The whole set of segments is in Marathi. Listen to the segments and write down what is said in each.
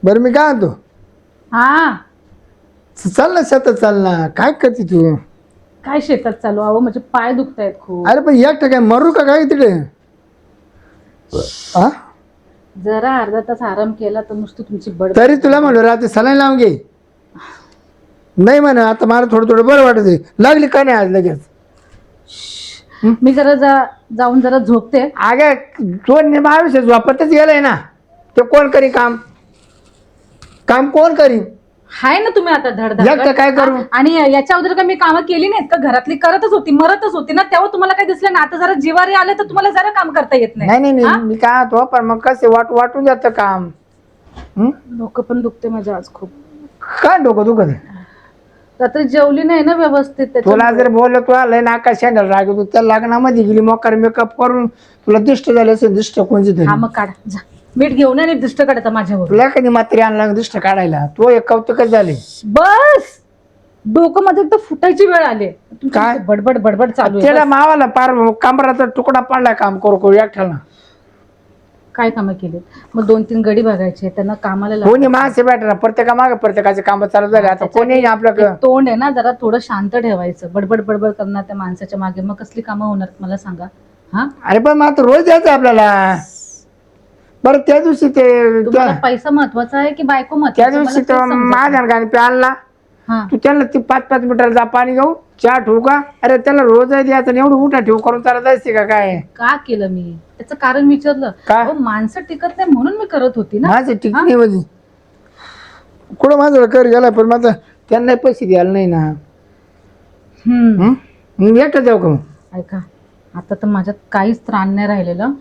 बरं मी काय म्हणतो, हा चाल ना शेतात, चाल ना. काय करते तू? काय शेतात चालू? अहो माझे पाय दुखतायत खूप. अरे पण एकटं काय मरू का काय तिकडे? हा, जरा अर्धा तास आराम केला तर नुसतं तुमची बडबड. तरी तुला म्हणलो रात्री सलाईन लावून घे. नाही म्हणा आता मला थोडं थोडं बरं वाटत आहे. लागली का नाही आज लगेच? मी जरा जाऊन जरा झोपते. अगे तो निभाविष वापरतच गेलाय ना. ते कोण करी काम? काम कोण करी? हाय ना तुम्ही आता एकटं धडधड. काय करू? आणि याच्या अगोदर का मी कामं केली नाहीत का? घरातली करतच होती, मरतच होती ना. तेव्हा तुम्हाला काय दिसलं ना? आता जरा जिवारी आले तर तुम्हाला जरा काम करता येत नाही नाही हा? मी काय होतो, पण मग कसे वाटून जातं काम. डोकं पण दुखते माझं आज खूप. काय डोकं दुखत आहे? रात्री जेवली नाही ना व्यवस्थित तुला त्याच्यामुळे. जर बोललो तू आलंय ना आकाश शेंडल राग तू त्या लग्नामध्ये गेली मोकार मेकअप करून तुला दिष्ट झाले असेल, दिष्ट कोणची तरी. हा मग काढ जा. मीठ घेऊन आणि दृष्ट काढता माझ्यावर. तुला कधी मात्री आणला दिष्ट काढायला? तो एक कौतुकच झाले. बस डोकं मध्ये तर फुटायची वेळ आली. काय? बडबड बडबड चालू आहे. त्याला बस. मावाला पार कमराचा तुकडा पडलाय काम करू एकट्याला. काय कामं केली? मग 2-3 गडी बघायचे, त्यांना कामाला कोणी लावायचं. माणसे भेटणार प्रत्येका मागे प्रत्येकाचे काम चालू झाले. आता कोणी आपलं एक तोंड आहे ना, जरा थोडं शांत ठेवायचं. बडबड बडबड करणार त्या माणसाच्या मागे, मग कसली कामं होणार मला सांगा? हा, अरे पण मग आता रोज यायचं आपल्याला. बरं त्या दिवशी तुम्हाला पैसा महत्वाचा आहे की बायको त्या महत्वाची? दिवशी तर माझ्या गाणी प्यानला हा तू त्यांना ती 5-5 मिनिटाला जा पाणी घेऊ चहा ठेवू का? अरे त्याला रोज द्यायचं एवढं उठा ठेवू करून त्याला जायचे का काय? का केलं मी? त्याचं कारण विचारलं. का? अहो, माणसं टिकत नाही म्हणून मी करत होती ना. माझं टिकणी मध्ये कुठं माझं कर गेला, पण माझं त्यांना पैसे द्यायला नाही ना. मी एकटं जाऊ का मग? ऐका, आता तर माझ्यात काहीच त्राण नाही राहिलेलं.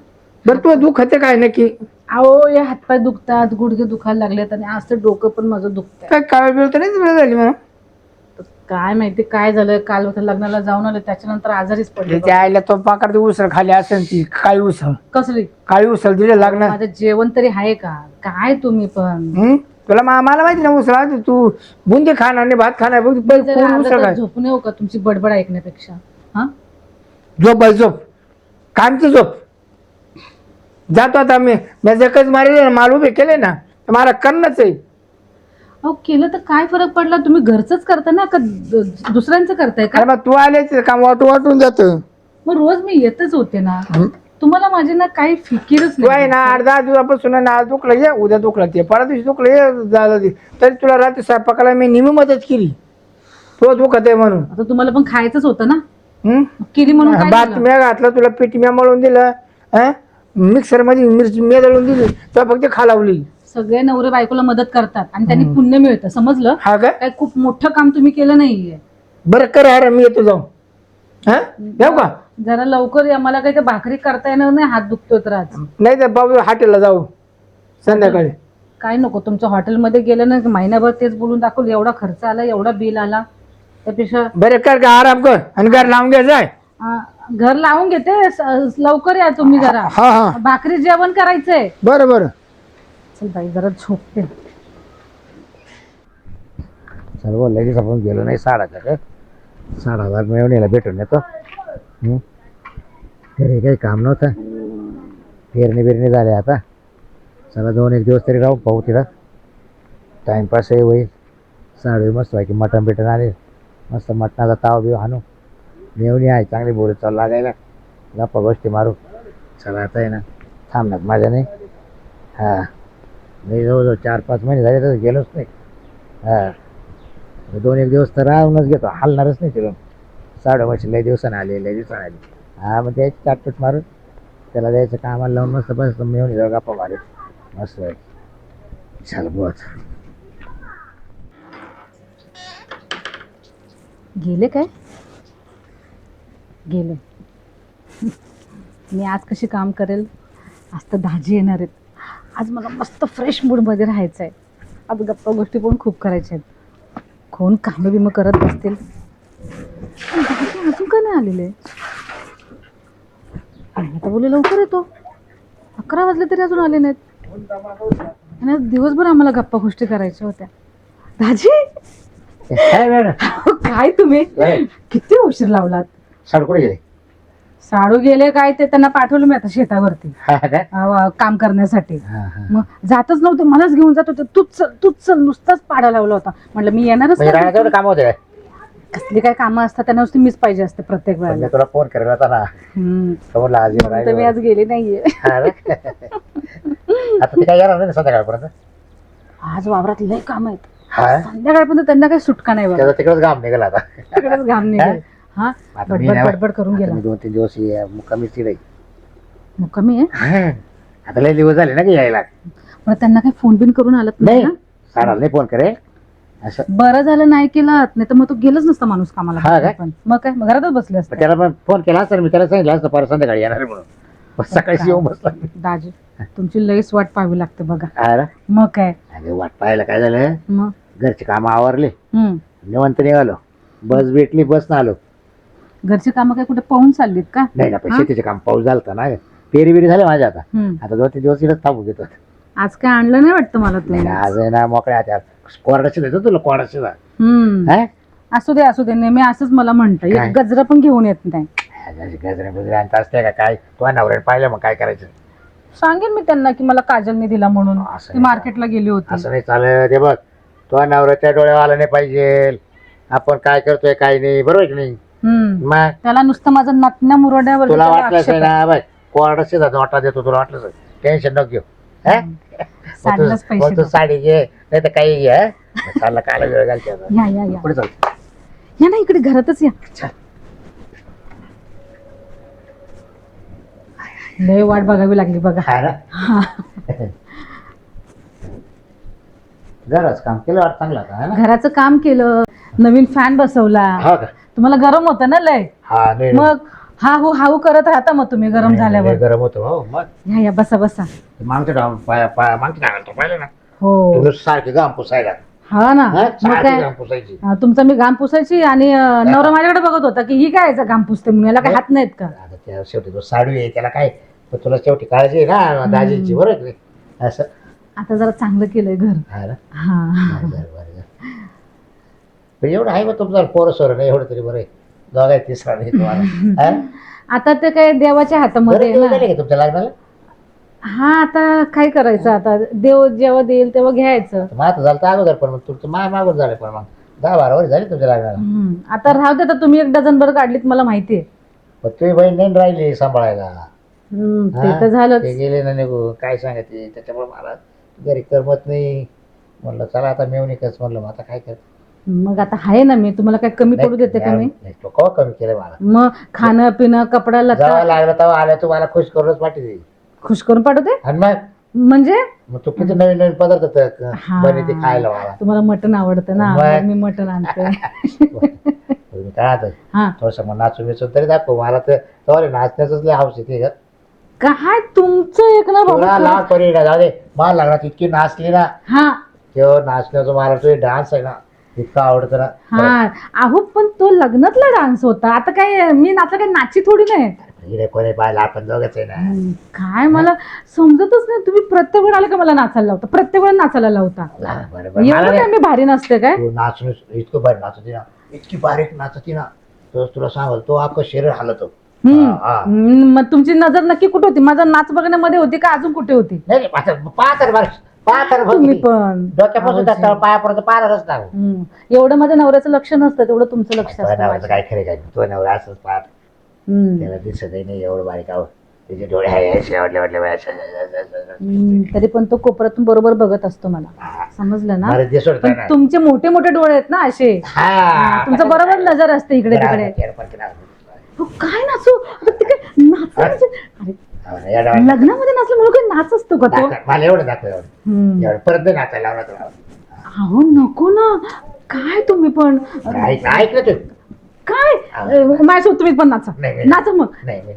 बरं तुला दुःख होते काय नक्की? अहो हे हातपाय दुखतात, गुडघे दुखायला लागलेत आणि आज तर डोकं पण माझं दुखतंय. काय काळ वेळ तर नाही झाली म्हणा. काय माहिती काय झालं. काल होतं लग्नाला जाऊन आले, त्याच्यानंतर आजारीच पडले. त्याच्या आईला तो पाकर उसळ खाली असेल ती काळी उसळ. कसली काळी उसळ दिले लागणार. माझं जेवण तरी आहे का? काय तुम्ही पण. तुला मला माहिती ना उसळ तू बुंदी खाणार नाही भात खाणार जरा अर्धा उसळ तास काय? झोपून येऊ का तुमची बडबड ऐकण्यापेक्षा? हा, झोप बाई झोप. कामची झोप. जातो आता मी एकच मारले माल उभे केले ना तर मला करणंच आहे. अहो केलं तर काय फरक पडला? तुम्ही घरचंच करता ना का दुसऱ्यांचं करताय का? अरे मग तू आलेच काम वाटून जात. मग रोज मी येतच होते ना. तुम्हाला माझी ना काही फिकीरच तू आहे नाही. ना 8-10 दिवसापासून ना आज दुखलं ये उद्या दुखलं ते परत दिवशी दुखलं ये झालं ते तरी तुला रात्री स्वयंपाकाला मी नेहमी मदत केली. तो दुखत आहे म्हणून. आता तुम्हाला पण खायचंच होतं ना. केली म्हणून काय भात झालं? मी घातलं तुला पीठ मी मळून दिलं. मिक्सर मध्ये मिरची मी दळून दिली तर फक्त खालावली. सगळे नवरे बायकोला मदत करतात आणि त्यांनी पुण्य मिळतं, समजलं? हा काय? काय खूप मोठं काम तुम्ही केलं नाहीये. बरं कर अरे मी येतो जाऊ. येऊ का? जरा लवकर या, मला काही ते भाकरी करता येणार नाही, हात दुखतोय तर आज. नाही तर बाबू हॉटेलला जाऊ संध्याकाळी. काय नको तुमच्या हॉटेलमध्ये गेलं ना महिनाभर तेच बोलून दाखवलं, एवढा खर्च आला, एवढा बिल आला. त्यापेक्षा बरं कर का आराम कर आणि घर लावून घे जाय. घर लावून घेते. लवकर या तुम्ही जरा. हा हा भाकरी जेवण करायचंय. बरं बरं. चल बाई जरा झोपते. सर्व लगेच आपण गेलो नाही 6,000 मिळून यायला भेटून येतो. घरी काही काम नव्हतं, पेरणी झाले. आता चला 2-1 दिवस तरी राहू पाहू तिला, टाईमपासही होईल. साडू मस्त व्हायची मटण बिटन आले, मस्त मटणाचा ताव बिव आणू. मेवणी आहे चांगली बोलत चालू लागायला, गप्पा गोष्टी मारू. चला आता आहे ना थांबण्यात माझ्या नाही. हां मी जवळजवळ 4-5 महिने झाले तर गेलोच नाही. हां 2-1 दिवस तर राहूनच घेतो, हलणारच नाही तिला. साडू मशी लय दिवसाने आली. हा मग द्यायची चाटपट मारून त्याला द्यायचं कामाला लावून मस्त बस मेवणी जवळ गप्पा मारू मस्त. चल बोल. गेले काय? गेले. मी आज कशी काम करेल? आज तर दाजी येणार आहेत. आज मला मस्त फ्रेश मूडमध्ये राहायचं आहे. आज गप्पा गोष्टी पण खूप करायच्या आहेत. कोण कामं बिमं करत बसतील. पण दाजी अजून का नाही आलेले? आता बोलले लवकर येतो. 11 वाजले तरी अजून आले नाहीत. आणि आज दिवसभर आम्हाला गप्पा गोष्टी करायच्या होत्या. दाजी काय मॅडम? काय तुम्ही किती उशीर लावलात? साडू कुठे गेले? साडू गेले काय ते त्यांना पाठवलं मी आता शेतावरती हा का? काम करण्यासाठी. हा, हा. मग जातच नव्हते, मलाच घेऊन जात होते. तूच चल नुसताच पाडा लावला होता. म्हटलं मी येणारच म्हणजे नाही. राहण्याचं एवढं काम होतं काय? कसली काय कामं असतात त्यांना नुसती मीच पाहिजे असते प्रत्येक पण वेळेला. मी तुला फोन करायला होता ना, समोरला आज येऊन म्हणून तर मी राहिली. आज गेली नाहीये. हा ना? आता ते काय येणार नाही ना संध्याकाळपर्यंत? आज वावरात लय काम आहेत. हा? संध्याकाळपर्यंत त्यांना काही सुटका नाही बघा. त्याचा तिकडच घाम निघाला आता. तिकडेच घाम निघेल. हा आता मी बडबड नाही बडबड करून आता गेला. मी 2-3 दिवस मुक्कामीच तिकडे. मग कमी आहे. आता लय दिवस झाले ना की यायला. मग त्यांना काही फोन बिन करून आलत नाही नाही ना? साडाला नाही फोन करे असं. बरं झालं नाही केलं, नाही तर मग तो गेलंच नसता माणूस कामाला. हा काय? पण मग काय, मग घरातच बसले पण असते. त्याला पण फोन केला असता मी त्याला सांगितलं असतं परत संध्याकाळी येणार आहे म्हणून. पण सकाळीच येऊन बसला. दाजी तुमची लईच वाट पाहावी लागते बघा. हा ना? मग काय. अरे वाट पाहायला काय झालं, मग घरचे काम आवरले, निवांत निघालो. बस भेटली, बस ना आलो. घरची कामं काय कुठे पाहून चाललीत का? नाही ना, पण शेतीचे काम पाऊस झालता ना, पेरी बिरी झाले माझ्या आता. आता 2-3 दिवस इथंच थांबू घेतो. आज काय आणलं नाही वाटतं मला नाही तुम्ही. ना, आज आहे ना मोकळ्या त्या कोरडाची देतो तुला कोरडाची दा. असू दे नेहमी असंच मला म्हणतं. काय? एक गजरा पण घेऊन येत नाही. गजरे बिजरे आणता असते का काय? तो नवऱ्याने पाहिलं मग काय करायचं? सांगेन मी त्यांना की मला काजलने दिला म्हणून. असं ती नाही. मार्केटला गेली होती. असं नाही चालत. ते बघ, तो नवऱ्याच्या डोळ्यावर आला नाही पाहिजे आपण काय करतोय काय नाही, बरोबर की नाही? मग त्याला नुसतं माझं नटण्या मुरड्यावर तुला वाटलंच आहे ना बाय, कोरडाची वाटा देतो तुला वाटलं टेन्शन नको घेऊ. साडीलाच पैसे तू साडी घे नाही तर काही घे. चालला काला वेळ घालते आता. या पुढे चालतो. या ना इकडे घरातच या. लय वाट बघावी लागली बघा. हा ना? घरच काम केलं वाट चांगला का? घराचं काम केलं, नवीन फॅन बसवला. हा का? तुम्हाला गरम होतं ना लय. हा नाही मग हाऊ करत राहता मग तुम्ही गरम झाल्यावर. गरम होतो. हो मग या बसा मागच्या मागच्या पाहिलं ना हो. तुला सारखी घाम पुसायला. हा ना. मग सारखी काय, घाम पुसायची. तुमचा मी घाम पुसायची आणि नवरा माझ्याकडे बघत होता की ही काय घाम पुसते म्हणून, याला काय हात नाहीत का? आता त्या शेवटी तो साडू आहे त्याला काय, पण तुला शेवटी काळजी आहे ना दाजीची, बरोबर की नाही? असं आता जरा चांगलं केलंय घर. हा ना? हा बरं. पण एवढं आहे मग तुमचं पोरं सोरं नाही एवढं तरी बरं आहे. दोघा तिसरा नाही तुम्हाला. हा? आता ते काय देवाच्या हातामध्ये बरं आहे दिवस ना. झाले का तुमच्या लग्नाला? हा आता काय करायचं, आता देव जेव्हा देईल तेव्हा घ्यायचं. मग आता झालं तर अगोदर, पण मग तुमचं मागून झालं, पण मग 10-12 वर्ष झाले तुमच्या लग्नाला. आता राहू दे, तर तुम्ही 1 डझन भर काढलीत मला माहितीये. पण तुझी बहीण नाही राहिली सांभाळायला. ते तर झालंच. ते गेले ना निघून, काय सांगते त्याच्यामुळे मला घरी करमत नाही. म्हणलं चला आता मेवणीकच म्हणलं, मग आता काय कर. मग आता आहे ना मी, तुम्हाला काय कमी पडू देते का मी? तो कवा कमी केलं मला. मग खाणं पिणं कपडा जेव्हा लत्ता लागलं तेव्हा आलं तू मला खुश करूनच पाठी. खुश करून पाठवते आणि मग म्हणजे. मग तू किती नवीन नवीन पदार्थ बनवते खायला मला. तुम्हाला मटण आवडतं ना, मग? मी मटण आणते. मी काय आता हा थोडस मग नाचून बिचून तरी दाखव मला, तर तेव्हा नाचण्याच लय हौस येते ग. काय तुमचं एक ना तुला बाबा. लहान परी जाऊ दे, मला लागणार इतकी नाचली ना हा तेव्हा नाचण्याचं मला तो डान्स आहे ना इतका आवडतं ना. हा अहो, पण तो लग्नातला डान्स होता. आता काय मी नाचला, काय नाची थोडी नाही. हिरे कोणी पाहिला आपण दोघंच आहे ना. काय मला समजतच नाही, तुम्ही प्रत्येक वेळ आले का मला नाचायला लावता, प्रत्येक वेळ नाचायला लावता. बरोबर. एवढं काय मी भारी नसते काय? तू नाचून इतकं भारी नाचती ना, इतकी बारीक नाचती ना, तर तुला सांगाल तो अख्खं शरीर हालतो. मग तुमची नजर नक्की कुठे होती? माझा नाच बघण्यामध्ये होती का अजून कुठे होती? नाही तुम्ही पण डोक्यापासून त्या पायापर्यंत पारच ना. एवढं माझ्या नवऱ्याचं लक्ष नसतं, तेवढं तुमचं लक्ष असतं नवऱ्याचं माझ्या. काय खरे काय, तो नवरा असंच पाहत त्याला दिसत नाही एवढं बारीक आव, त्याचे डोळे आहे वाटले. तरी पण तो कोपऱ्यातून बरोबर बघत असतो मला, समजलं ना? दिसत पण तुमचे मोठे मोठे डोळे आहेत ना असे, तुमचं बरोबर नजर असते इकडे तिकडे. हो, काय नाचू आता ते काय नाच म्हणजे, अरे लग्नामध्ये नाचलं म्हणून काय नाच असतो का तो? मला एवढं दाखव, एवढं परत नाही नाचायला लावला तुला. अहो नको ना, काय तुम्ही पण ऐक ना तू काय माझ्यासोबत तुम्ही पण नाचा. नाही. नाचा मग.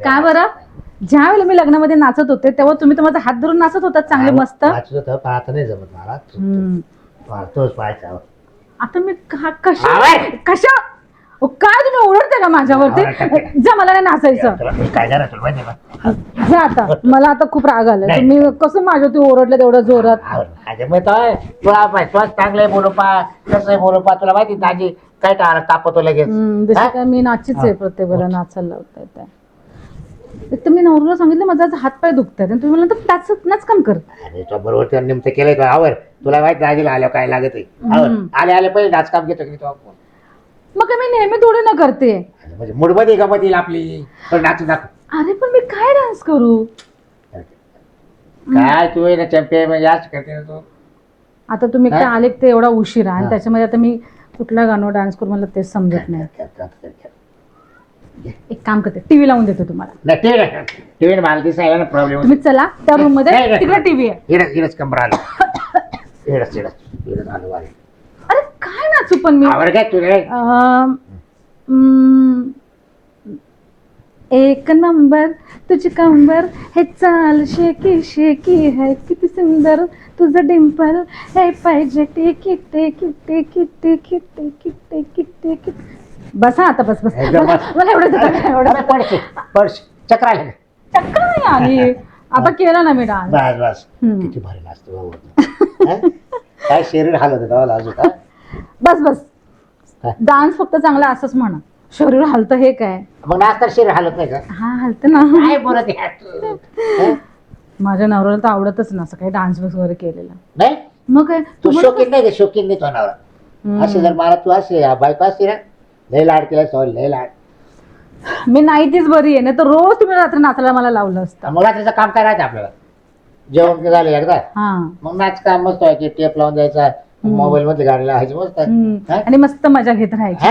का बरं? ज्या वेळेला मी लग्नामध्ये नाचत होते तेव्हा तुम्ही तर माझा हात धरून नाचत होता चांगले मस्त. नाचत होतं पण आता नाही जमत मला, तोच पाहायचा. आता मी कशा काय तुम्ही ओरडते का माझ्यावरती? जा, मला नाही नाचायचं. काय करा तुला माहिती का? जा आता, मला आता खूप राग आला. तुम्ही कसं माझ्यावरती ओरडलं तेवढं जोरात? तुला चांगलं बोलू पा, कसं बोलू पा, तुला माहिती दाजी काय टाळा तापतो लगेच. जशी काय मी नाचीच आहे, प्रत्येक वेळेला नाचायला लावताय. एक तर मी नवऱ्याला सांगितलं माझा आज हातपाय दुखतात आणि तुम्ही म्हणलं तर नाच काम कर. अरे तो बरोबर त्या निमित्त केलंय का आवर तुला माहित दाजीला आल्यावर काय लागत आहे आले आले पहिले नाच काम घेतो की तो आपण मग काय मी नेहमी थोडी ना करते. म्हणजे मूडमध्ये गमत येईल आपली पण नाचू दाखव. अरे पण मी काय डान्स करू. काय तू आहे ना चॅम्पियन म्हणजे आज करते ना तू. आता तुम्ही काय आले ते एवढा उशिरा आणि त्याच्यामध्ये आता मी कुठल्या गाणं डान्स करू मला तेच समजत नाही. एक काम करते टीव्ही लावून देते तुम्हाला. नाही टीव्ही मला दिसायला ना प्रॉब्लेम तुम्ही चला त्या रूम मध्ये तिकडे टीव्ही आहे. इडच कंबर आलं इडच आलं वाले. अरे काय नाचू पण मी. आवर काय तुझे एक नंबर तुझी कंबर हे चाल शेकी शेकी है किती सुंदर तुझं डिंपल हे पाहिजे टिकी टिकी टिकी टिकी टिकी टिकी टिकी. बसा आता बस बस मला एवढं पर्स चक्र आले चक्कर नाही आली. आता केला ना मी डान्स. बस बस किती भारी नाचतो बाबा. काय शरीर हालत होतं अजून का बस बस डान्स फक्त चांगला असंच म्हणा. शरीर हलतं हे काय. मग नाचता शरीर हालत नाही का. हा हलतं ना. काय बोलत आहे माझ्या नवऱ्याला तर आवडतच ना असं काही डान्स वगैरे केलेला. नाही मग काय तू शौकीन नाही का शौकीन नाही तो नवरा. असे जर मला तू असे बायको असते ना लय लाड केला सॉरी लय लाड. मी नाही तीच बरी आहे ना तर रोज तुम्ही रात्री नाचायला मला लावलं असतं. मग रात्रीचं काम काय राहतं आपल्याला जेवण झालं एकदा मग नाच काम मस्त व्हायचे टेप लावून द्यायचा मोबाईल मध्ये गाडी लावायची मस्त आणि मस्त मजा घेत राहायची.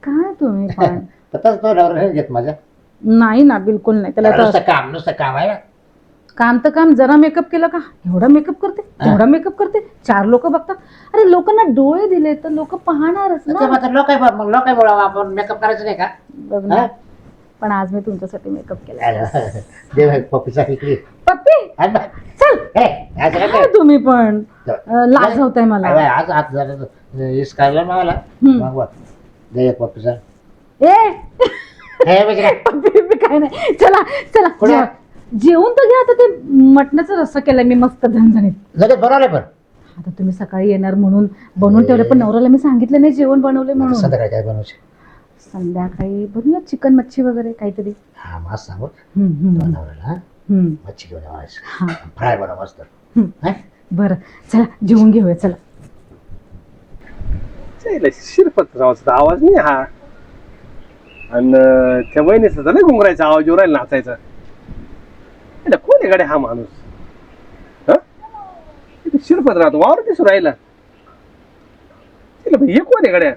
काय तुम्ही पण तसंच तो नवरा नाही घेत माझा. नाही ना बिलकुल नाही. त्याला तर नुसतं काम आहे ना. काम तर काम जरा मेकअप केला का एवढा मेकअप करते एवढा मेकअप करते 4 लोक बघतात. अरे लोकांना डोळे दिले तर लोक पाहणारच ना. लोक आपण मेकअप करायचं नाही का बघ ना. पण आज मी तुमच्यासाठी मेकअप केला. पप्पीचा पिकली पप्पी चल तुम्ही पण लाज होताय मला. आज आज जरा इसकायला मला मागवा दे एक पप्पीचा. पप्पी काय नाही. चला चला जेवून तर घ्या. आता ते मटणाचा रस्सा केलाय मी मस्त झणझणीत. लगेच बनवलंय पण आता तुम्ही सकाळी येणार म्हणून बनवून ठेवले पण नवऱ्याला मी सांगितलं नाही जेवण बनवले म्हणून. संध्याकाळी काय बनवायचे. संध्याकाळी बनवूया चिकन मच्छी वगैरे काहीतरी. हा मस्त सांगू नवऱ्याला मच्छी घेऊन यावायचं फ्राय बनव मस्त. बरं चला जेवून घेऊया चला. शिरपतरावचा आवाज नाही हा आणि त्या वहिनीचा तर नाही घुंगरायचा आवाज येऊ राहिला नाचायचा. कोण आहे गाडी हा माणूस. शिरपतराव वावर दिसू राहिला. हे कोण आहे गाड्या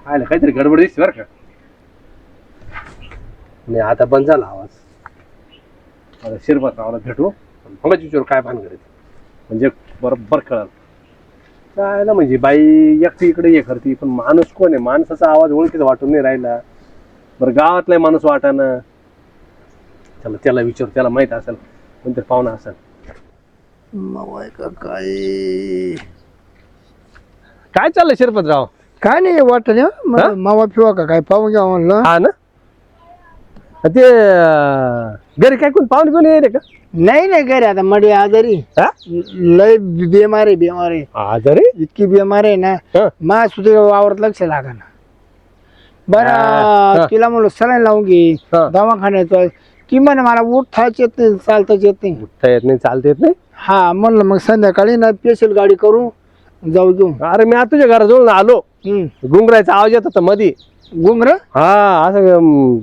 आयला काहीतरी गडबड दिसते बरं का. नाही आता बंद झाला आवाज. आता शिरपतरावला भेटू फंगाची विचारू काय भान करायचं म्हणजे बरोबर कळलं. काय ना म्हणजे बाई एकटी इकडे हे करते पण माणूस कोण आहे. माणसाचा आवाज ओळखीचा वाटून नाही राहिला. बरं गावातला माणूस वाटाना. चला त्याला विचारू त्याला माहित असेल कोणतरी पाहुणा असेल. काय चाललंय शिरपतराव. काय नाही वाटत मावा फिवा का काय पाहून घ्या म्हणलं. हा ना ते घरी काय कोण पाहुणे कोणी येते का. नाही नाही घरी आता मडी आजारी लय बेमार आहे आजारी इतकी बेमार आहे ना मा सुद्धा वावरात लक्ष लागा ना. बरं तिला म्हणलं सलाईन लावून घे दवाखान्यात. ती म्हणे मला उठताच येत नाही चालताच येत नाही. उठता येत नाही चालता येत नाही. हा म्हणलं मग संध्याकाळी ना स्पेशल गाडी करू जाऊ घेऊ. अरे मी आता तुझ्या घराजवळ आलो घुंगरायचा आवाज येत होता मधी. घुंगर हा असं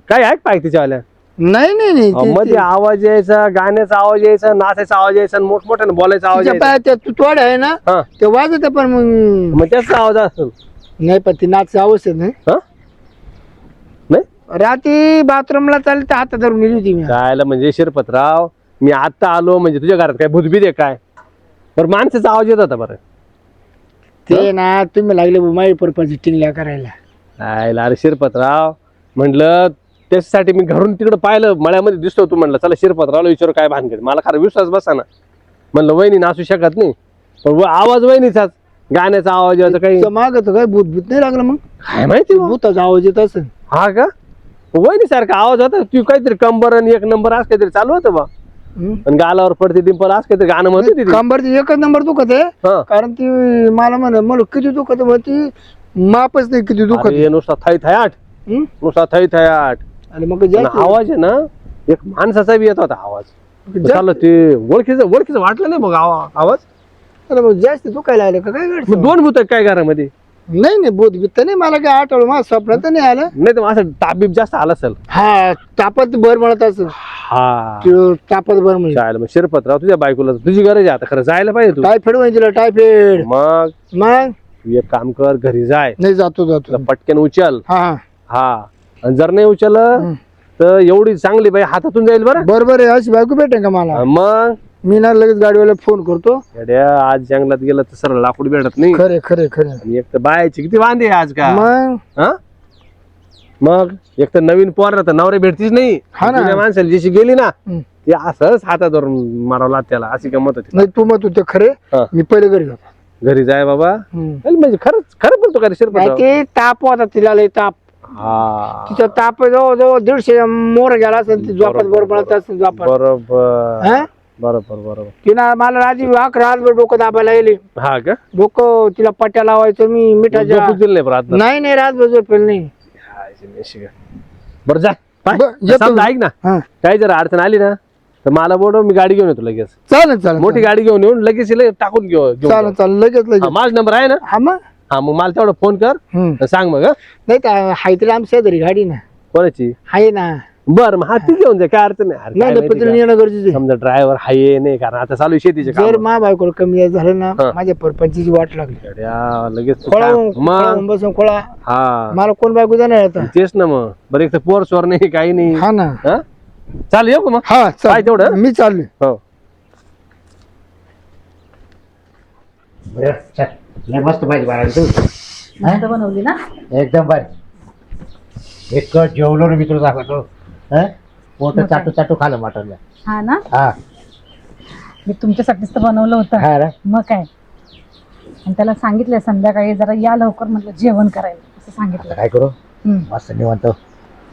काय ऐक पाय तिच्यावाल्या. नाही नाही नाही मध्ये आवाज यायचा गाण्याचा आवाज यायचा नाचायचा आवाज यायचा मोठमोठ्याने बोलायचा आवाज यायचा. तू तोड आहे ना ते वाजत पण मग त्याचा आवाज असतो. नाही पण ती नाच आवश्यक नाही. रात्री बाथरूमला चालली तर हातात धरून गेली होती मी. कायला म्हणजे शिरपतराव मी आता आलो म्हणजे तुझ्या घरात काय भूतबीत आहे काय. बरं माणसाचा आवाज येत होता बरं. ते ना तुम्ही लागले माई पर्पज टिंगल्या करायला. कायला अरे शिरपतराव म्हटलं त्याच्यासाठी मी घरून तिकडं पाहिलं मळ्यामध्ये दिसतो तू म्हणलं चला शिरपतरावला विचारू काय भानगड. मला खरं विश्वास बसा ना. म्हणलं वहिनी नाचू शकत नाही पण आवाज वहिनीचाच गाण्याचा आवाज यायचा काही मागत काय भूत भूत नाही लागलं मग काय माहिती भूताचा आवाज येत असेल. हा का वहिनी सारखा आवाज होता. तू काहीतरी कंबर आणि 1 नंबर असं काहीतरी चालू होतं बा आणि गालावर पडते डिंपल असं काहीतरी गाणं म्हणते. कंबरची 1च नंबर दुखत आहे कारण ती मला मला किती दुखत ती मापच नाही किती दुखत. नुसता थै थयाट नुसता थै थयाट आणि मग पण जास्त आवाज आहे ना एक माणसाचा बी येत होता आवाज चाललं ते ओळखीचं वाटलं नाही मग आवाज. अरे मग जास्त दुखायला आलं का काय मग घडतं? 2 भूत काय घरामध्ये? नाही भूत बित्त नाही, मला काय आठवलं, माझ्या स्वप्नात तर नाही आलं. नाही तर मग असं ताबीब जास्त आला असेल. हा तापत भर म्हणत असं, हा तापत भर म्हणजे चालेल मग शिरपतराव तुझ्या बायकोला तुझी गरज आहे आता खरं जायला पाहिजे तू. टायफॉइड म्हणजे तिला टायफॉइड. मग मग तू एक काम कर घरी जाय नाही जातो तुला पटकन उचल. हा हा हा आणि जर नाही उचललं तर एवढी चांगली बाई हातातून जाईल बरं. बरोबर आहे, अशी बायको भेटेन का मला? मग मी ना लगेच गाडीवाला फोन करतो. येड्या, आज जंगलात गेलं तर सरळ लाकूड भेटत नाही. खरे खरे खरे. आणि एक तर बायाची किती वांदे आहे आज का. मग हा मग एक तर नवीन पोर तर नवरे भेटतीच नाही. हा ना. जुन्या माणसाला जशी गेली ना हम्म. ती असंच हातात धरून मारावं त्याला अशी गमत होती. नाही तू मग तू ते खरे, हा. मी पहिले घरी जातो. घरी जाय बाबा. अरे म्हणजे खरंच खरं बोलतो का रे नाही शिरपतराव? ते ताप होता तिला, लय ताप. हा तिचा ताप जवळ 150 मोर गेला असेल, ती झोपात बरोबर असेल झोपात. बरोबर हा? बरोबर बरोबर. तिनं मला रातभर डोकं दाबायला येईल. हा का डोकं तिला पट्ट्या लावायचं मी मिठाच्या. झोपूच दिलं नाही बरं आता. नाही रातभर झोपेल नाही. बरं जा पाय. बरं, येतो समजा मी. ऐक ना हा काही जर अडचण आली ना तर मला बोलव, मी गाडी घेऊन येतो लगेच. चालेल चालेल मोठी गाडी घेऊन येऊन लगेच हिला टाकून घेऊन चालेल जाऊ. चालेल लगेच लगेच. हा, माझा नंबर आहे ना. हा मग हा मग मला तेवढा फोन कर सांग मग. नाही तर हाय तिला आमच्या शेजारी गाडी ना कोणाची? आहे ना. बरं मग हा ती घेऊन जा काय अडचण नाही. अरे, काय नाही पण माहिती तिला का? येणं गरजेचं आहे. समजा ड्रायव्हर हाय नाही कारण आता चालू आहे शेतीचे जर काम. मा बायकोला कमी जास्त झालं ना, हा. माझ्या परपंचीची वाट लागली. लगेच तू खोळा काय- मग बसून खोळा. हा मला कोण बायको देणार आता? तेच ना मग. बरं एक तर पोर स्वर नाही काही नाही. हा ना. हा चालेल येऊ का मग. हा काय तेवढं? मी चाललोय. हो बरं चल, लय मस्त भाजी बनवली तू. मस्त बनवली ना. एकदम भारी. एक जेवलो ना मी तुला सांगतो. पोट मग काय? चाटू चाटू खाल्लं मटनला. हा ना, हा मी तुमच्यासाठीच तर बनवलं होतं. हा रे. मग काय. आणि त्याला सांगितलं संध्याकाळी जरा या लवकर म्हटलं जेवण करायला असं आता सांगितलं. काय करू? हम्म. मस्त निवांत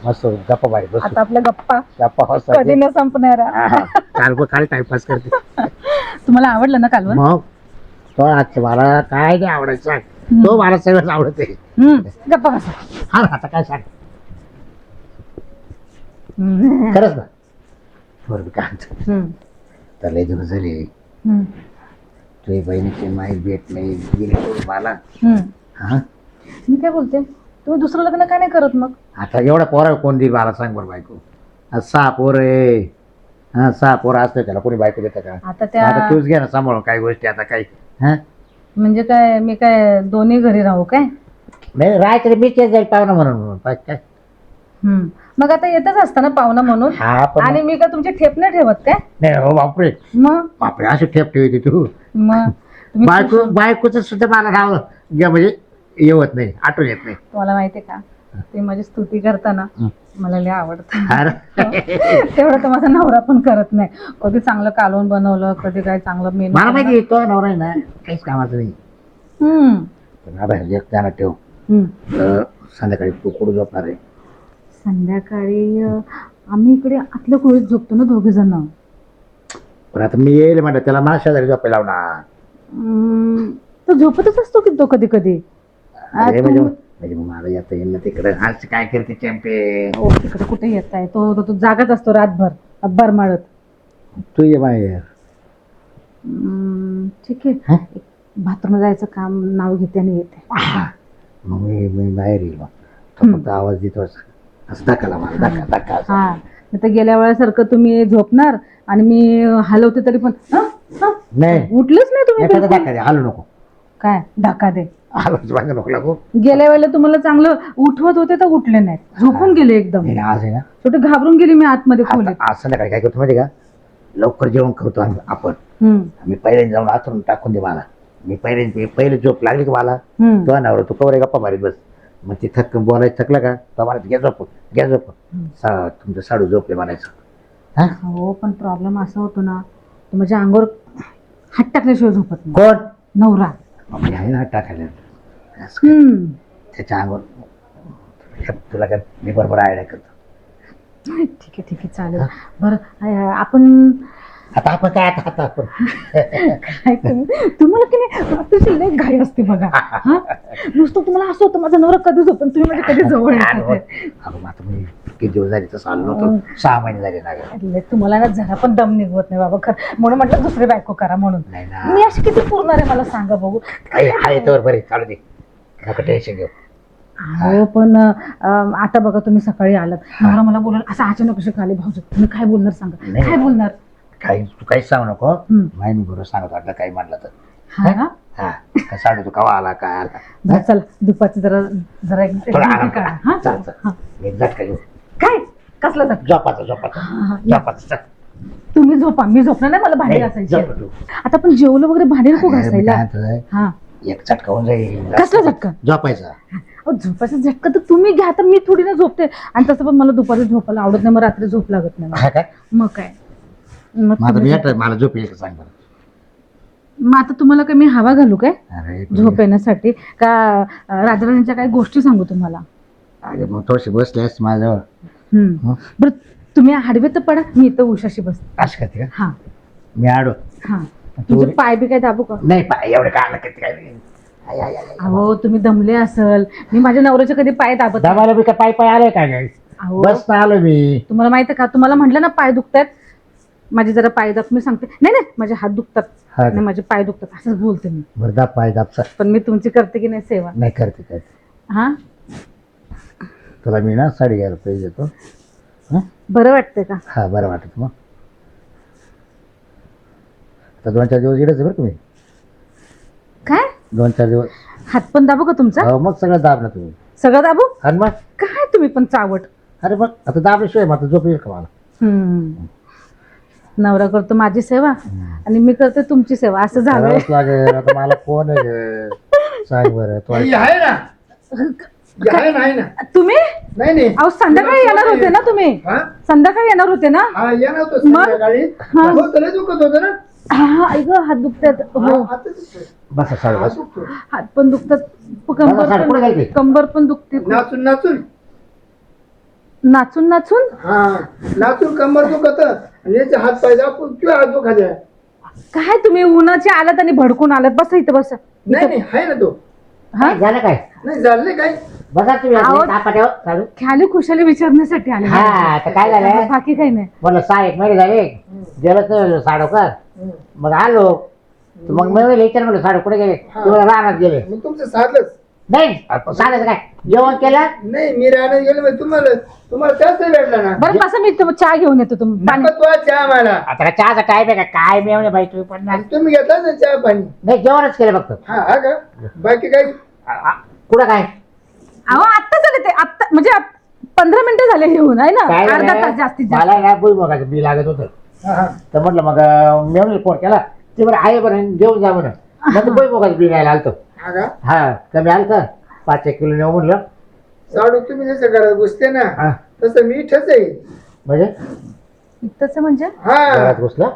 मस्त गप्पा मारी बस. आता आपल्या गप्पा गप्पा कधी न संपणार. काल खाली टाइमपास करते. तुम्हाला आवडलं ना कालवण? मग तो आज मला काय नाही आवडायचं सांग. तो मला सगळंच आवडत आहे. गप्पा बसा. हा ना, आता काय सांग हम्म. खरंच ना. बरं काय म्हणतो, हम्म. तर लय दिवस झाले हम्म. तुझी बहिणीची माहीत भेट नाही गेली सोडून मला. हम्म. हा मी काय बोलते, तुम्ही दुसरं लग्न काय नाही करत मग? आता एवढा पोरा कोण देईल मला सांग बरं बायको. आज 6 पोर आहे. हा 6 पोरं असतं त्याला कोणी बायको देतं का? आता त्या आता तूच घे ना सांभाळून काही गोष्टी आता काही. हा म्हणजे काय मी काय दोन्ही घरी राहू काय? नाही रात्री मीच येत जाईल पाहुणा म्हणून काय. मग आता येतच असतं ना पाहुणा म्हणून. हा पण आणि मी का तुमची ठेप नाही ठेवत काय? नाही हो बापरे मग बापरे अशी ठेप ठेवते तू. मग तुम्ही बायकोच सुद्धा मला नाव घ्या म्हणजे येवत नाही, आठवण येत नाही. तुम्हाला माहितीये का, ते माझी स्तुती करताना मला लय आवडतं. अरे तेवढं तर माझा नवरा पण करत नाही. कधी चांगलं कालवण बनवलं, कधी काय चांगलं मेनू. मला माहिती तो नवरा आहे ना काहीच कामाचं नाही. पण आता एक त्याला ठेव. संध्याकाळी तू कुठं झोपणार आहे? संध्याकाळी आम्ही इकडे आतल्या खोलीत झोपतो ना दोघे जण. पण आता मी येईल म्हणलं त्याला मला शेजारी झोपायला लावणार. तो झोपतच असतो की तो कधी कधी. अरे म्हणजे मग मला येता येईल ना तिकडे. आज काय करते चॅम्पियन? तिकडे कुठे येत आहे तो जागाच असतो रातभर अब्बार माळत. तू ये बाहेर. ठीक आहे, बाथरूम जायचं काम नाव घेते आणि येते. मग मी बाहेर येईल. मग तो फक्त आवाज देतो असं धक्काला मला धक्का असं. हा नाही तर गेल्या वेळेसारखं तुम्ही झोपणार आणि मी हलवते तरी पण नाही उठलेच नाही तुम्ही एखादा बिलकुल. धक्का दे, हालू नको. काय धक्का दे? आवाज मागे नको लागू. गेल्या वेळेला तुम्हाला चांगलं उठवत होते तर उठले नाही, झोपून गेले एकदम. नाही, आज आहे ना छोटे घाबरून गेली मी आतमध्ये खोलीत. आज संध्याकाळी काय करतो माहिती का, लवकर जेवण करतो आपण. मी पहिल्यांदा जाऊन आतून टाकून दे मला. मी पहिले झोप लागली की मला तो नवरा तू कवर गप्पा मारीत बस. मग ते बोलायचं थकलं का तो मला घ्या झोप तुमचं साडू झोपले म्हणायचं. हो पण प्रॉब्लेम असा होतो ना, तो माझ्या अंगावर हात टाकल्याशिवाय झोपत नाही. कोण? नवरा. मी आहे ना टाकायला त्याच्या अंगावर. तुला काय मी बरोबर आयडिया करतो. ठीक आहे चालेल. बरं आपण आता आपण काय आता आपण काय तुम्हाला की नाही अतिशय लय घाई असते बघा. हा नुसतं तुम्हाला असं होतं माझा नवरा कधी झोपेल, तुम्ही म्हणजे कधी जवळ येतात. अगं आता मी किती दिवस झाले तसं आलो नव्हतो, 6 महिने झाले ना गं. अरे, तुम्हाला ना जरा पण दम निघवत नाही बाबा खरं, म्हणून म्हटलं दुसरी बायको करा म्हणून. नाही ना, मी अशी किती पुरणार आहे मला सांगा बघू. हा येतोवर बरे चालू दे, नका टेन्शन घेऊ. हो पण आता बघा तुम्ही सकाळी आलात, नवरा मला बोलाल असं अचानक कसे खाली भाऊजी, तुम्ही काय बोलणार सांगा, नाही. काय बोलणार. काही तू काहीच सांगू नको, हम्म. माहिती मी बरोबर सांगत वाटलं काही म्हणलं तर. हा ना? हा का सांगू तू कवा आला काय आला. बरं, चला दुपारची जरा जरा एक थोडा आराम काढा. करा. हा? चल, चल. हा. एक झटका घेऊ, काय कसला झटका? झोपाचं झोपाचं हा, या. झोपाचं चल. तुम्ही झोपा, मी झोपणार नाही, मला भांडी नाही, घासायची झोप आहेत. तू. आता पण जेवलं वगैरे भांडी नको अरे, मी घासायला. काय म्हणतोय, हा एक झटका होऊन जाईल. कसला झटका? झोपायचा. अहो, झोपायचा झटका तर तुम्ही घ्या, तर मी थोडी ना झोपते. आणि तसं पण मला दुपारी झोपायला आवडत नाही, मग रात्री झोप लागत नाही मला. हा काय मग काय मग माझं तुम्ही मी झोपा. येतं, मला झोप येईल का सांग बरं. मग आता तुम्हाला काय मी हवा घालू काय अरे झोप येण्यासाठी, का राजराणीच्या काही गोष्टी सांगू तुम्हाला? अरे मग थोडीशी बसल्यास माझ्याजवळ. हम्म. बरं तुम्ही आडवे तर पडा, मी इथं उशाशी बसते. असं करते का? हा मी आडो. हा. तुमचे पाय बी काय दाबू का? नाही पाय एवढं काय आलं किती काय नाही. I, I, I, I. अहो तुम्ही दमले असल, मी माझ्या नवऱ्याचे कधी पाय दाबत नाही. दाबायला मी काय पाय पाय आलोय काय काय अहो बस ना आलो मी. तुम्हाला माहिती आहे का, तुम्हाला म्हटलं ना पाय दुखतात, माझे जरा पाय दाब. मी सांगते नाही नाही माझे हात दुखतात हा आणि माझे पाय दुखतात असंच बोलते मी. बरं दाब पाय दाब चल. पण मी तुमची करते की नाही सेवा? नाही करते करते. हा तुला मी ना 5,500 रुपये देतो. हं? बरं वाटतंय का? हा बरं वाटत मग. आता 2-4 दिवस इकडेच आहे बरं तुम्ही. काय 2-4 दिवस. हात पण दाबू का तुमचा? हो मग सगळं दाब ना तुम्ही. सगळं दाबू? आणि मग काय तुम्ही पण चावट. अरे मग आता दाबल्याशिवाय मग आता झोप येईल का मला. हम्म. नवरा करतो माझी सेवा आणि मी करते तुमची सेवा, असं झालंय. करावंच लागेल आता मला कोण आहे गं? सांग बरं तू ही आहे ना, ही आहे ना, आहे ना. तुम्ही नाही नाही अहो संध्याकाळी येणार होते ना तुम्ही? हा संध्याकाळी येणार होते ना? हा येणार होतो मग? संध्याकाळी. हा. हो तुला दुखत होतं ना. हा ऐक हात दुखतात. हो आता दुखतोय. बसा साडे हा, बस. दुखतोय. हात पण दुखतात, सारं कुठे गेलते? कंबर पण दुखते खूप. नाचून नाचून नाचून नाचून हा नाचून कंबर दुखत आणि याचे हात पाय दाबून किंवा हात दुखायचे. काय तुम्ही उन्हाचे आलात आणि भडकून आलात, बसा इथं बसा. नाही नाही आहे ना तो. हा काय झालं काय? नाही झालं नाही काय. बघा तुम्ही आहो. आपले तापाट्यावर चालू. ख्याली खुशाली विचारण्यासाठी आले. हा आता काय झालं? बाकी काही नाही. मला 6-1 महिने झाले गेलंच नाही साडोकर. मग आलो तर मग मी विचार म्हणलं साडो कुठे गेले? तुम्हाला रानात गेले. मग तुमचं साधलंच नाही साधायचं काय जेवण केलं? नाही. मी राहण्यात गेलो म्हणजे तुम्हाला त्याच भेटला ना. बरं बसा, मी इथं चहा घेऊन येतो. तुम्ही पाणी नको तुला चहा मला. आता काय चहाचा टाईम आहे का काय मिळवणे बाई तुम्ही पण आणि तुम्ही घेतला ना चहा पाणी. नाही जेवणच केलं फक्त. हा हा का बाकी काही. कुठं काय अहो आत्ता झाले ते, आत्ता म्हणजे 15 मिनिटं झाले घेऊन आहे ना, काय अर्धा तास झालं? जास्तीत जास्त. मला ना भुईमुगाचं बी लागत होतं हा हा तर म्हटलं मग मेवणी फोन केला ते बरं आहे बरं घेऊन जा म्हणून. मग भुईमुगाचं बी न्यायला आलतो. हा का हा कमी आलं 5-1 किलो नेऊ म्हणलं. साडू तुम्ही जसं घरात घुसते ना हा तसं मी इथंच आहे. म्हणजे तसं म्हणजे घरात हा घुसलं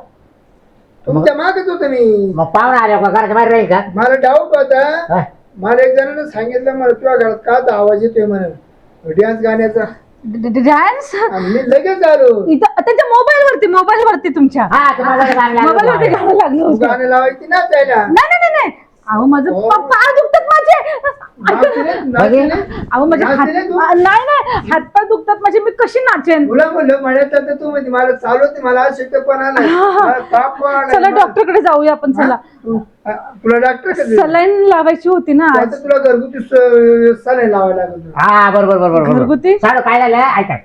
तुमच्या मागच होतो मी. मग पाहुणा आल्या का घराच्या बाहेर राहील का? मला डाऊट होता. हा. मला एक जणांना सांगितलं मला तुझ्या घरात का आवाज येतोय म्हणून डान्स गाण्याचा. डान्स आणि मी लगेच आलो. इथं त्याच्या मोबाईल वरती तुमच्या हा तुम्हाला मोबाईल वरती गाणं लागलं तू होतं. गाणं लावायची ना त्याला. नाही नाही नाही नाही. अहो माझं हो. पाय दुखतात माझे. नाचले, नाचले. अहो माझे हात नाचले तू? नाही नाही हातपाय दुखतात माझे, मी कशी नाचेन? तुला म्हणलं म्हणत तर तू म्हणजे मला चालवते मला अशक्तपणा नाही. हा, हा. मला ताप पण आला. चला डॉक्टरकडे जाऊया आपण. चला तुला डॉक्टर सलाईन लावायची होती ना आज. आता तुला घरगुती सलाईन लावायला लागत. हा बरोबर घरगुती? चालू काय झालं ऐका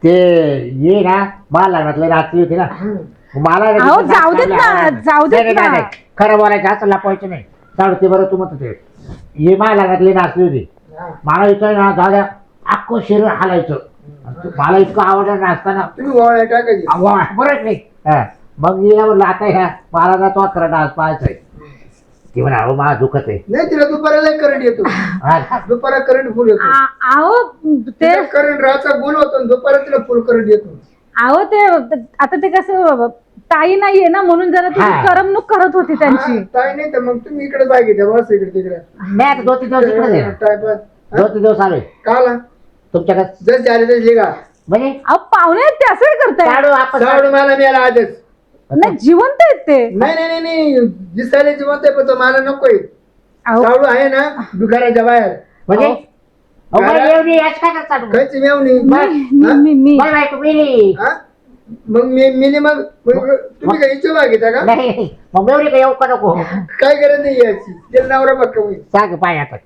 ते ये ना मला लागणार रात्री होती ना मला अहो, जाऊ देत ना, जाऊ देत नाही, ना. नाही, नाही. खरं बोलायचं असं लपवायचं नाही. चालू ते बरं तू म्हणत होते ये मला लागणारली नाचली होती. मला इथं ना दादा अख्खं शरीर हालायचं. मला इतकं आवडलं नाचताना तुम्ही गोळ्या टाकायची. बरंच नाही. हा. मग येला म्हणलं आता ह्या मला ना तो खरं डान्स पाहायचंय. ती म्हणा अहो मला दुखत आहे. नाही तिला दुपाराला करंट येतो. हा. दुपारा करंट फुल येतो. अहो ते करंट राहता गुल होतो आणि दुपारा तिला फुल करंट येतो. अहो ते आता ते कसं ताई नाहीये ना म्हणून जरा ती हा. करमणूक करत होती त्यांची. हा, काय नाही तर मग तुम्ही इकडे बाय घेता बस इकडे तिकडे. मी आता 2-3 दिवस इकडे टायपास 2-3 दिवस आलोय काला तुमच्याकडे जर झाले तर लिगा म्हणजे अहो पाहुणे आहेत ते असं काय करताय? चालू आपण सावड मला मिळाला आजच. नाही जिवंत आहेत ते. नाही नाही नाही नाही दिसायला जिवंत आहे पण तो मला नकोय. अहो सावळू आहे ना घराच्या बाहेर म्हणजे अहो. अहो, बाई, एवढी आज काय करता तुम्ही? कायची मेवणी मी बाई, बाई, तुम्ही गेली. हा? मग मी मग तुम्ही काही इच्छा घेता का नाही मग एवढी काय येऊ का नको काय करत नाही याची ते नवरा बघ सांग पाय आता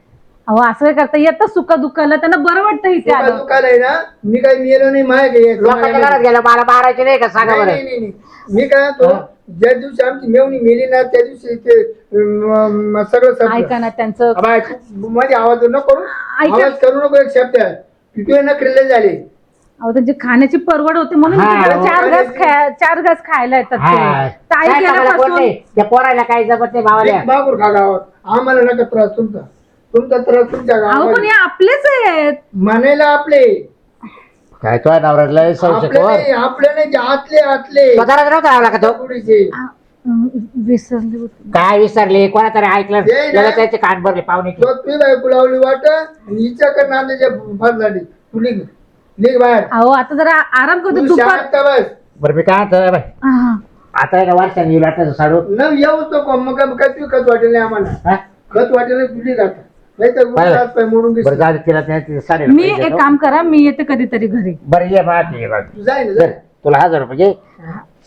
अहो असं काय करता येतं सुका दुखाला त्यांना बरं वाटतं इथे आलं. दुकान आहे ना मी काही मेलो नाही माय लोकांच्या घरात गेलं मला मारायचे नाही का सांगा बरं नाही मी काय तो ज्या दिवशी आमची मेवणी मेली ना त्या दिवशी ते सगळं संपलं. ऐका ना त्यांचं बाय, मध्ये आवाज नको करू ऐका. आवाज करू नको एक शब्द तिथे नखरेले झाले अहो त्यांची खाण्याची परवड होते म्हणून हा, तिकडे हो. चार घास खायला येतात ते. हा. ताई काय सांगायला कोण गेल्यापासून नाही. त्या पोरायला काही जमत नाही भावाला एक मागून खा गावात आम्हाला नका त्रास तुमचा त्रास तुमच्या अहो गावात पण हे आपलेच आहेत. म्हणायला आपले काय तो नवऱ्याला आपले नाही आपले नाही ते आतले स्वतःला नव्हता आला का तो पुढीचे विसरले होते. काय विसरले कोणा तरी ऐकलं ते ना. त्याला त्याचे कान भरले पाहुणे तो तुझी बायको लावली वाट हिच्याकडे नांदाच्या फार झाली तू निघ बाहेर अहो आता जरा आराम करतो तू दुपार. शांत बस बरं मी काय म्हणतो बाई, हा. आता एका वर्षाने येईल वाटतं साडू न येऊच नको मग काय तू खत वाटेल नाही आम्हाला हा? खत वाटेल नाही तुझी जाता नाही तर पाहिलं? हात पाय मोडून बरं घेशील. जाऊ दे, तिला त्या साडीला मी पैसे एक देतो. काम करा मी येते कधीतरी घरी. बरं ये बा ये बा. तू जाय ना दर, जाय. तुला 1000 रुपये घे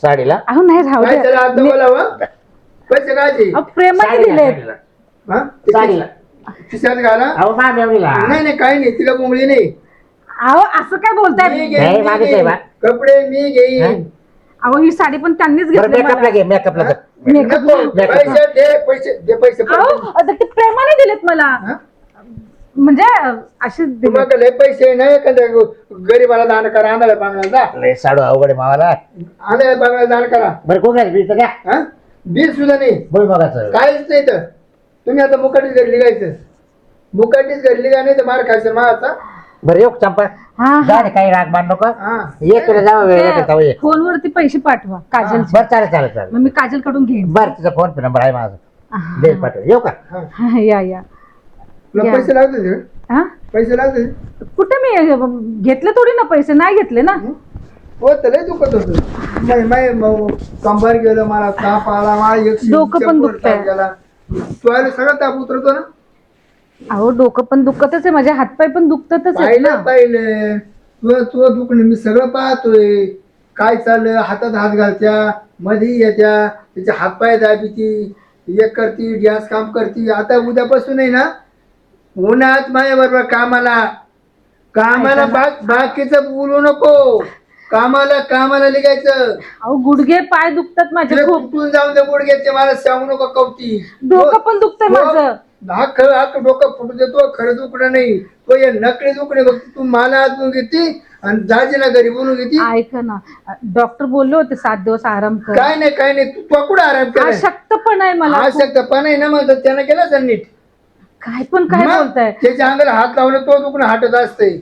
साडीला अहो नाही राहू काय त्याला हात द्या. मी- बोलावा पैसे कायचे अहो, प्रेमाने साडीला, दिलेत. साडीला. हा साडीला खिशात घाला अहो मा मेवणीला नाही नाही काही नाही तिला बोंगली नाही अहो असं काय मी बोलताय. नाही, घेईन, मी मागितलंय घेईन. बा. कपडे मी घेईन हा? अहो ही साडी पण त्यांनीच बरं घेतली मेकअपला मला. घे मेकअपला हा? घे. मेकअप नको, मेकअप. पैसे दे पैसे अहो आता ते प्रेमाने दिलेत मला. हा? म्हणजे असे दिले. तुम्हाला लय पैसे नाही एखाद्या गरीबाला दान करा आंधळ्या बांगला लय साडू अवघड आहे मावाला आंधळ्या बांगला दान करा बरं कोण बीच घ्या हा बीज सुद्धा नाही भुईमुगाचं काहीच नाही तर तुम्ही आता मुकाटीच घरी लिगायचं मुकाटीच घरी लिगा नाही तर मार खायचं मा आता बरं येऊ चंपा हा जा रे, काही राग मान नको हा ये तुला जाऊ वेळ भेटत ये ते फोनवरती पैसे पाठवा काजलचे. बरं चालेल चालेल चालेल मग मी काजल कडून घेईन. बरं तुझा फोन पे नंबर आहे माझा हा. दे पाठव येऊ का हा हा, या तुला या. पैसे लागते हा पैसे लागते कुठे मी घेतले थोडी ना पैसे नाही घेतले ना. हो तर लय दुखत होत कंबर गेलं मला ताप आला मला डोकं पण दुखतंय. गेला तू आले सगळं ताप उतरतो ना अहो डोकं पण दुखतच आहे माझे हातपाय पण दुखतच आहेत ना. पाहिलं तुझं दुखणं मी सगळं पाहतोय काय चाललं हातात हात घालत्या मध्ये येत्या त्याचे हातपाय दाबीती एक करती गॅस काम करती आता उद्यापासून आहे ना उन्हात माझ्या बरोबर कामाला बाकीचं बोलू नको कामाला लिगायचं अहो गुडघे पाय दुखतात माझे ते खूप. कुठून जाऊन ते गुडघ्याचे मला सांगू नको कवती डोकं पण दुखतंय माझं. हाक डोकं फुटू देतो खरं दुखणं नाही तो या नकळी दुखणे बघ तू मला आतून घेते आणि दाजीला घरी बोलून घेते ऐका ना डॉक्टर बोलले होते 7 दिवस आराम कर. काय नाही तू कुठं आराम केला अशक्त पण आहे मला हा खूप. शकता आहे ना मग त्यानं केला सर नीट काय पण काय मग बोलताय. त्याच्या अंगाला हात लावला तो दुखणं हाटत असते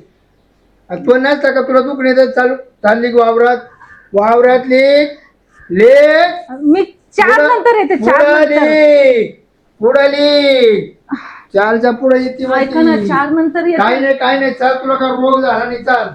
तो नसता का तुला दुखणे तर चालली की वावरात लेख मी 4 नंतर येते 4 नंतर. पुढाली 4च्या पुढे येते ऐका ना 4 नंतर येते. काही नाही चाल तुला का रोग झाला नाही चाल